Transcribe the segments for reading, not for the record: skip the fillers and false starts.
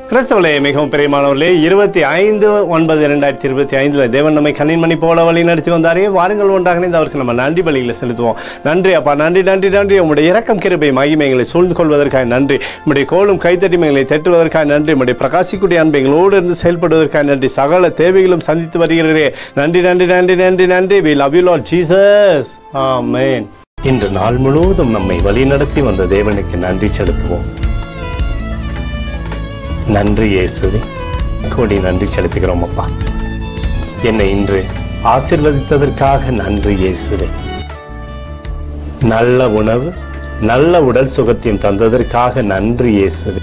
கிறிஸ்தவர்களே, மிகவும் பிரியமானவர்களே, 25/9/2025 தேவன் நம்மை கண்ணின்மணி போல வழி நடத்தி வந்தாரே. வாருங்கள் ஒன்றாக இணைந்து அவருக்கு நம்ம நன்றி பலிகளை செலுத்துவோம். நன்றி அப்பா, நன்றி நன்றி நன்றி. உங்களுடைய இரக்கம் கிருபை மகிமை எங்களை சூழ்ந்து கொள்வதற்காக நன்றி. உங்களுடைய கோலும் கைத்தட்டி எங்களை தட்டுவதற்காக நன்றி. உங்களுடைய பிரகாசிக்கூடிய அன்பை எங்களோடு இருந்து செயல்படுவதற்காக நன்றி. சகல தேவைகளும் சந்தித்து வருகிறே. நன்றி நன்றி நன்றி நன்றி நன்றி. We love you Lord Jesus. Amen. இன்று நாள் முழுவதும் நம்மை வழி நடத்தி வந்த தேவனுக்கு நன்றி செலுத்துவோம். நன்றி இயேசுவே, கோடி நன்றி செலுத்துகிறோம் அப்பா. என்னை இன்று ஆசீர்வதித்ததற்காக நன்றி இயேசுவே. நல்ல உணவு, நல்ல உடல் சுகத்தையும் தந்ததற்காக நன்றி இயேசுவே.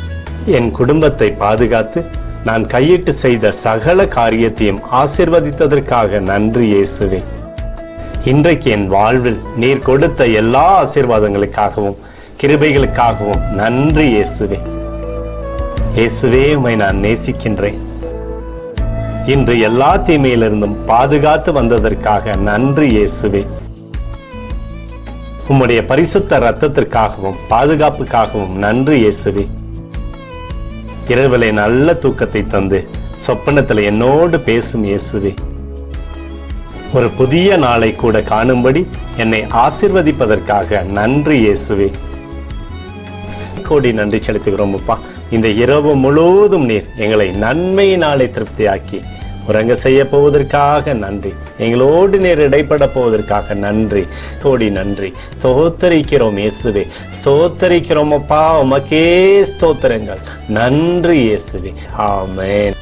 என் குடும்பத்தை பாதுகாத்து நான் கையிட்டு செய்த சகல காரியத்தையும் ஆசீர்வதித்ததற்காக நன்றி இயேசுவே. இன்றைக்கு என் வாழ்வில் நீர் கொடுத்த எல்லா ஆசீர்வாதங்களுக்காகவும் கிருபைகளுக்காகவும் நன்றி இயேசுவே. இயேசுவே, உம்மை நான் நேசிக்கின்றேன். இன்று எல்லா தீமையிலிருந்தும் பாதுகாத்து வந்ததற்காக நன்றி இயேசுவே. உம்முடைய பரிசுத்த இரத்தத்திற்காகவும் பாதுகாப்புக்காகவும் நன்றி இயேசுவே. இரவிலே நல்ல தூக்கத்தை தந்து சொப்பனத்தில் என்னோடு பேசும் இயேசுவே. ஒரு புதிய நாளை கூட காணும்படி என்னை ஆசீர்வதிப்பதற்காக நன்றி இயேசுவே. கோடி நன்றி செலுத்துகிறோம் அப்பா. இந்த இரவு முழுவதும் நீர் எங்களை நன்மையினாலே திருப்தியாக்கி உறங்க செய்ய போவதற்காக நன்றி. எங்களோடு நீர் இடைப்பட போவதற்காக நன்றி. கோடி நன்றி. ஸ்தோத்தரிக்கிறோம் இயேசுவே, ஸ்தோத்தரிக்கிறோம் அப்பா. உமக்கே ஸ்தோத்திரங்கள். நன்றி இயேசுவே. ஆமென்.